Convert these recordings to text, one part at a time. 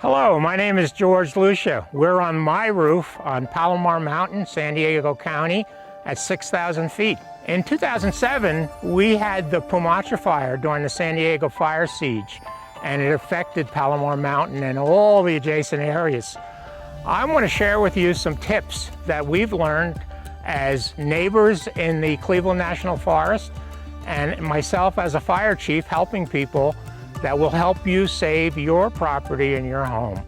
Hello, my name is George Lucia. We're on my roof on Palomar Mountain, San Diego County at 6,000 feet. In 2007, we had the Pumatra fire during the San Diego fire siege, and it affected Palomar Mountain and all the adjacent areas. I want to share with you some tips that we've learned as neighbors in the Cleveland National Forest and myself as a fire chief helping people that will help you save your property and your home.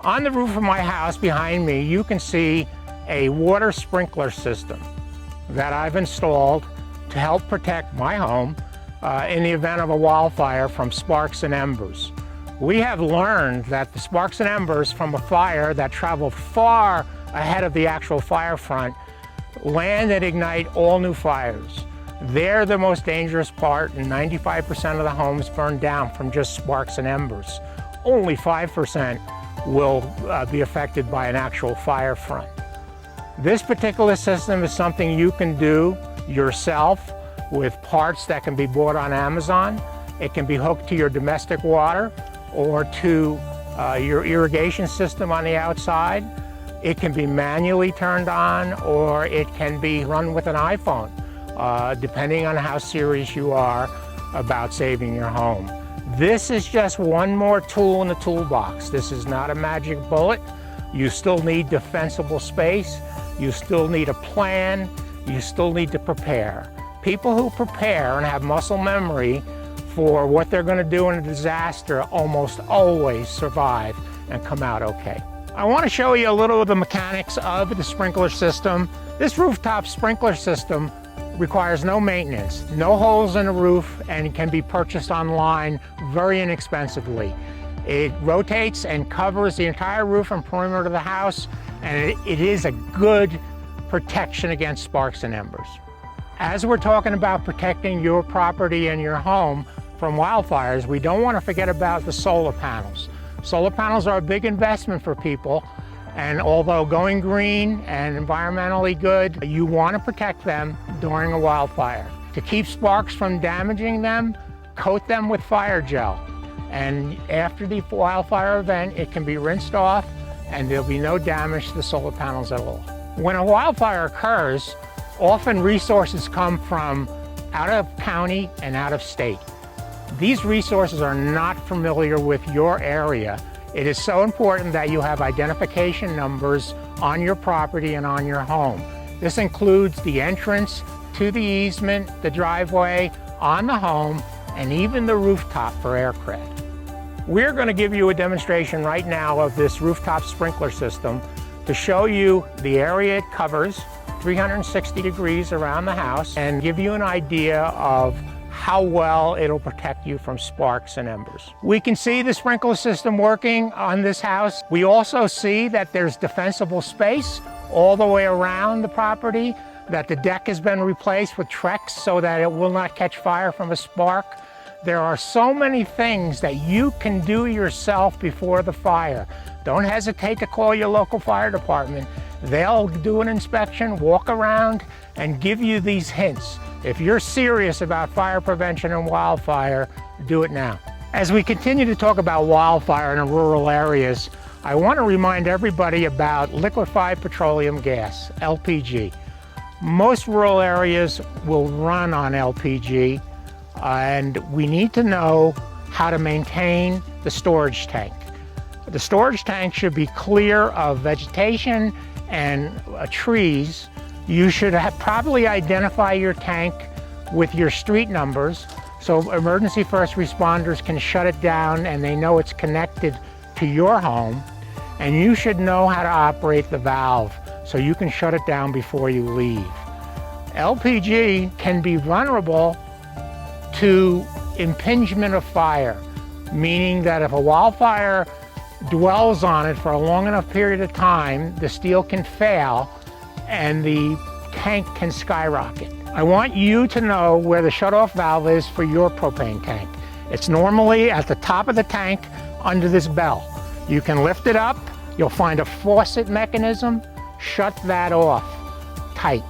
On the roof of my house behind me, you can see a water sprinkler system that I've installed to help protect my home in the event of a wildfire from sparks and embers. We have learned that the sparks and embers from a fire that travel far ahead of the actual fire front land and ignite all new fires. They're the most dangerous part, and 95% of the homes burn down from just sparks and embers. Only 5% will be affected by an actual fire front. This particular system is something you can do yourself with parts that can be bought on Amazon. It can be hooked to your domestic water or to your irrigation system on the outside. It can be manually turned on, or it can be run with an iPhone. Depending on how serious you are about saving your home. This is just one more tool in the toolbox. This is not a magic bullet. You still need defensible space. You still need a plan. You still need to prepare. People who prepare and have muscle memory for what they're going to do in a disaster almost always survive and come out okay. I want to show you a little of the mechanics of the sprinkler system. This rooftop sprinkler system requires no maintenance, no holes in the roof, and can be purchased online very inexpensively. It rotates and covers the entire roof and perimeter of the house, and it is a good protection against sparks and embers. As we're talking about protecting your property and your home from wildfires, we don't want to forget about the solar panels. Solar panels are a big investment for people, and although going green and environmentally good, you want to protect them during a wildfire. To keep sparks from damaging them, coat them with fire gel. And after the wildfire event, it can be rinsed off and there'll be no damage to the solar panels at all. When a wildfire occurs, often resources come from out of county and out of state. These resources are not familiar with your area. It is so important that you have identification numbers on your property and on your home. This includes the entrance to the easement, the driveway, on the home, and even the rooftop for aircraft. We're going to give you a demonstration right now of this rooftop sprinkler system to show you the area it covers, 360 degrees around the house, and give you an idea of how well it'll protect you from sparks and embers. We can see the sprinkler system working on this house. We also see that there's defensible space all the way around the property, that the deck has been replaced with Trex so that it will not catch fire from a spark. There are so many things that you can do yourself before the fire. Don't hesitate to call your local fire department. They'll do an inspection, walk around, and give you these hints. If you're serious about fire prevention and wildfire, do it now. As we continue to talk about wildfire in rural areas, I want to remind everybody about liquefied petroleum gas, LPG. Most rural areas will run on LPG, and we need to know how to maintain the storage tank. The storage tank should be clear of vegetation and trees. You should probably identify your tank with your street numbers so emergency first responders can shut it down and they know it's connected to your home. And you should know how to operate the valve so you can shut it down before you leave. LPG can be vulnerable to impingement of fire, meaning that if a wildfire dwells on it for a long enough period of time, the steel can fail and the tank can skyrocket. I want you to know where the shutoff valve is for your propane tank. It's normally at the top of the tank under this bell. You can lift it up, you'll find a faucet mechanism, shut that off tight.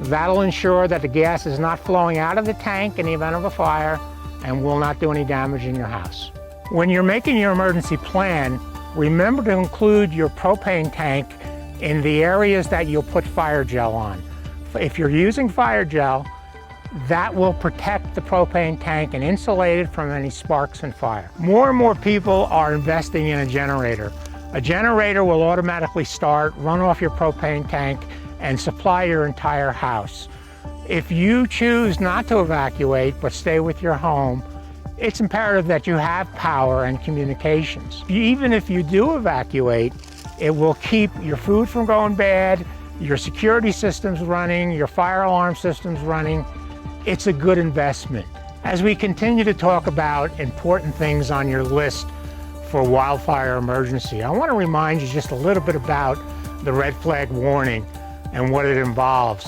That'll ensure that the gas is not flowing out of the tank in the event of a fire and will not do any damage in your house. When you're making your emergency plan, remember to include your propane tank in the areas that you'll put fire gel on. If you're using fire gel, that will protect the propane tank and insulate it from any sparks and fire. More and more people are investing in a generator. A generator will automatically start, run off your propane tank, and supply your entire house. If you choose not to evacuate but stay with your home, it's imperative that you have power and communications. Even if you do evacuate, it will keep your food from going bad, your security systems running, your fire alarm systems running. It's a good investment. As we continue to talk about important things on your list for wildfire emergency, I want to remind you just a little bit about the red flag warning and what it involves.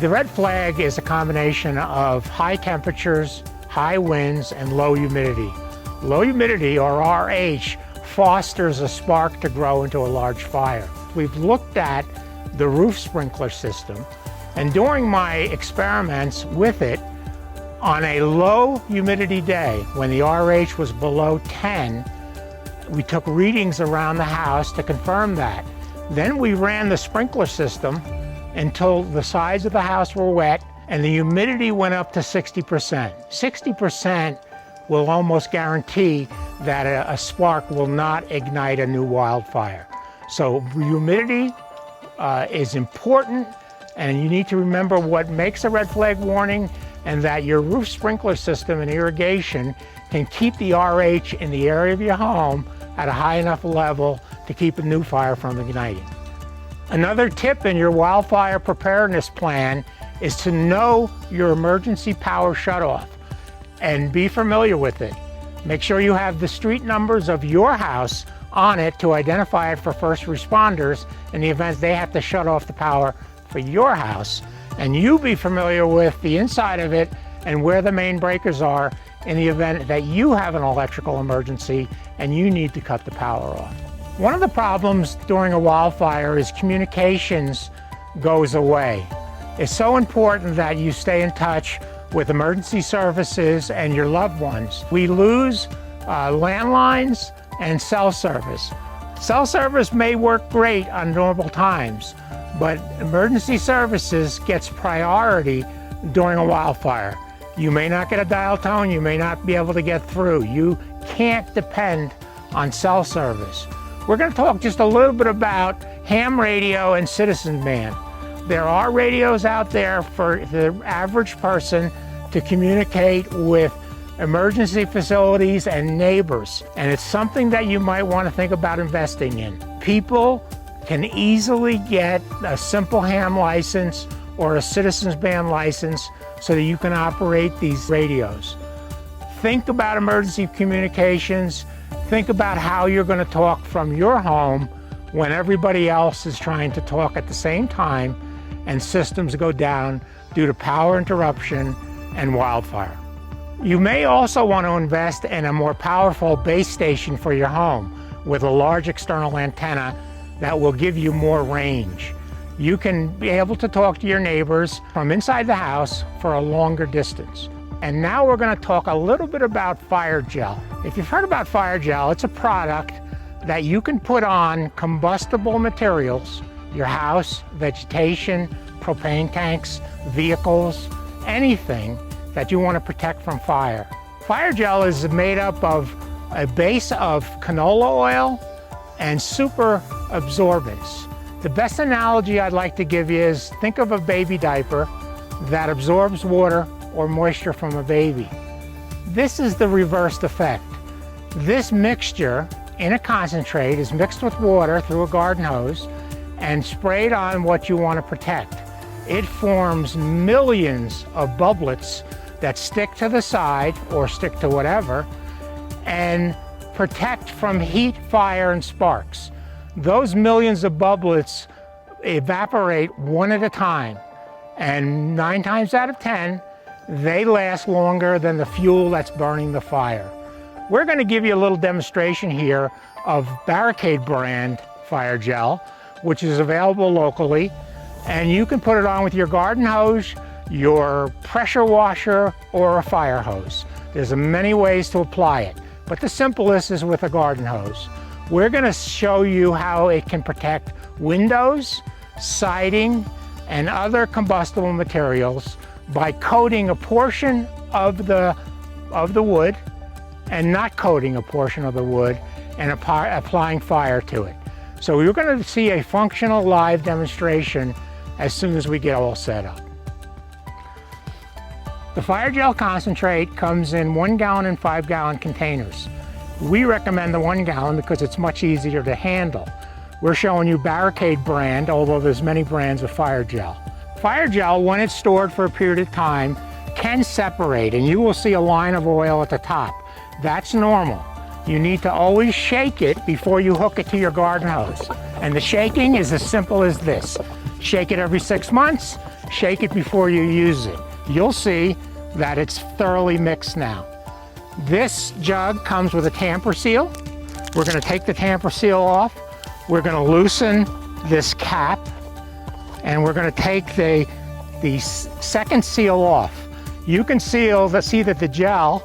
The red flag is a combination of high temperatures, high winds, and low humidity. Low humidity, or RH, fosters a spark to grow into a large fire. We've looked at the roof sprinkler system, and during my experiments with it, on a low humidity day, when the RH was below 10, we took readings around the house to confirm that. Then we ran the sprinkler system until the sides of the house were wet and the humidity went up to 60%. 60% will almost guarantee that a spark will not ignite a new wildfire. So humidity is important, and you need to remember what makes a red flag warning, and that your roof sprinkler system and irrigation can keep the RH in the area of your home at a high enough level to keep a new fire from igniting. Another tip in your wildfire preparedness plan is to know your emergency power shutoff and be familiar with it. Make sure you have the street numbers of your house on it to identify it for first responders in the event they have to shut off the power for your house. And you be familiar with the inside of it and where the main breakers are in the event that you have an electrical emergency and you need to cut the power off. One of the problems during a wildfire is communications goes away. It's so important that you stay in touch with emergency services and your loved ones. We lose landlines and cell service. Cell service may work great on normal times, but emergency services gets priority during a wildfire. You may not get a dial tone, you may not be able to get through. You can't depend on cell service. We're going to talk just a little bit about ham radio and citizen band. There are radios out there for the average person to communicate with emergency facilities and neighbors, and it's something that you might want to think about investing in. People can easily get a simple ham license or a citizens band license so that you can operate these radios. Think about emergency communications. Think about how you're going to talk from your home when everybody else is trying to talk at the same time and systems go down due to power interruption and wildfire. You may also want to invest in a more powerful base station for your home with a large external antenna that will give you more range. You can be able to talk to your neighbors from inside the house for a longer distance. And now we're going to talk a little bit about fire gel. If you've heard about fire gel, it's a product that you can put on combustible materials, your house, vegetation, propane tanks, vehicles, anything that you want to protect from fire. Fire gel is made up of a base of canola oil and super absorbents. The best analogy I'd like to give you is think of a baby diaper that absorbs water or moisture from a baby. This is the reversed effect. This mixture in a concentrate is mixed with water through a garden hose and sprayed on what you want to protect. It forms millions of bubblets that stick to the side or stick to whatever and protect from heat, fire, and sparks. Those millions of bubblets evaporate one at a time, and 9 times out of 10, they last longer than the fuel that's burning the fire. We're going to give you a little demonstration here of Barricade brand fire gel, which is available locally, and you can put it on with your garden hose, your pressure washer, or a fire hose. There's many ways to apply it, but the simplest is with a garden hose. We're going to show you how it can protect windows, siding, and other combustible materials by coating a portion of the wood and not coating a portion of the wood and applying fire to it. So we're going to see a functional live demonstration as soon as we get all set up. The fire gel concentrate comes in 1 gallon and 5 gallon containers. We recommend the 1 gallon because it's much easier to handle. We're showing you Barricade brand, although there's many brands of fire gel. Fire gel, when it's stored for a period of time, can separate, and you will see a line of oil at the top. That's normal. You need to always shake it before you hook it to your garden hose. And the shaking is as simple as this. Shake it every 6 months, shake it before you use it. You'll see that it's thoroughly mixed now. This jug comes with a tamper seal. We're going to take the tamper seal off. We're going to loosen this cap, and we're going to take the second seal off. You can see that the gel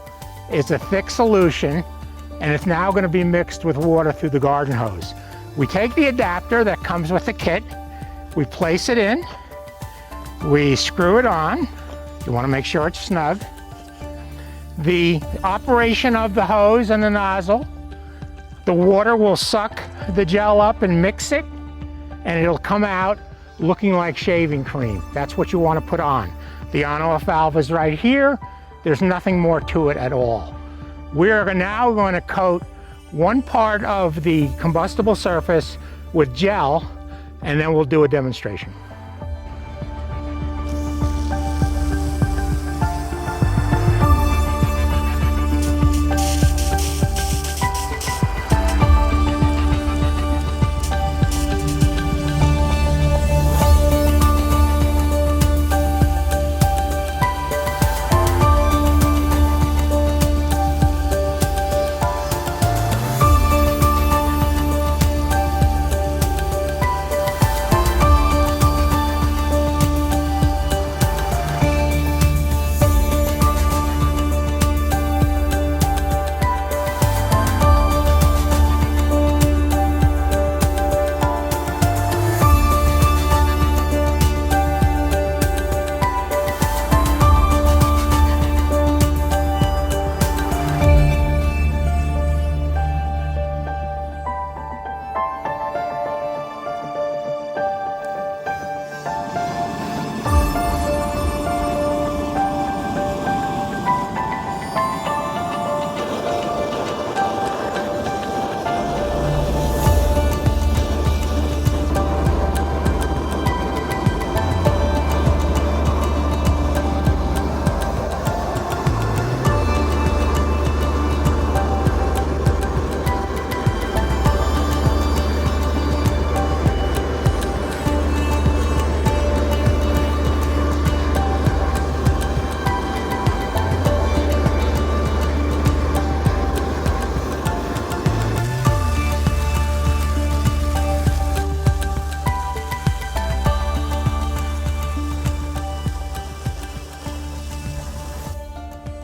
is a thick solution, and it's now going to be mixed with water through the garden hose. We take the adapter that comes with the kit, we place it in, we screw it on. You want to make sure it's snug. The operation of the hose and the nozzle, the water will suck the gel up and mix it, and it'll come out looking like shaving cream. That's what you want to put on. The on-off valve is right here. There's nothing more to it at all. We're now going to coat one part of the combustible surface with gel, and then we'll do a demonstration.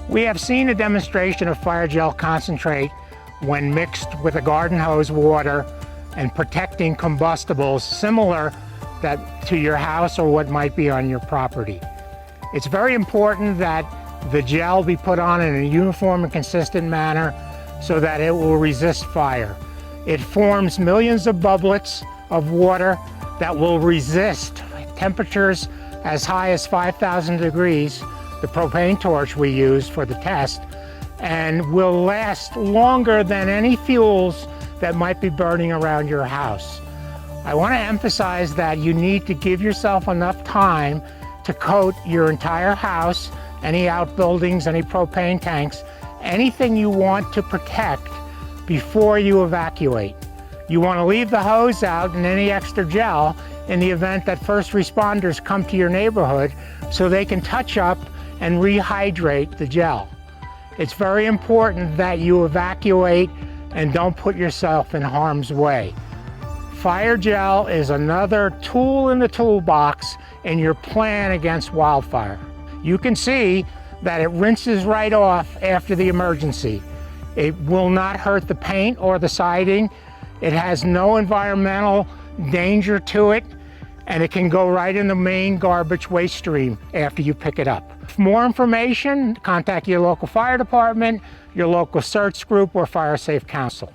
We have seen a demonstration of fire gel concentrate when mixed with a garden hose water and protecting combustibles similar to your house or what might be on your property. It's very important that the gel be put on in a uniform and consistent manner so that it will resist fire. It forms millions of bubblets of water that will resist temperatures as high as 5,000 degrees, the propane torch we use for the test, and will last longer than any fuels that might be burning around your house. I want to emphasize that you need to give yourself enough time to coat your entire house, any outbuildings, any propane tanks, anything you want to protect before you evacuate. You want to leave the hose out and any extra gel in the event that first responders come to your neighborhood so they can touch up and rehydrate the gel. It's very important that you evacuate and don't put yourself in harm's way. Fire gel is another tool in the toolbox in your plan against wildfire. You can see that it rinses right off after the emergency. It will not hurt the paint or the siding. It has no environmental danger to it, and it can go right in the main garbage waste stream after you pick it up. For more information, contact your local fire department, your local search group, or Fire Safe Council.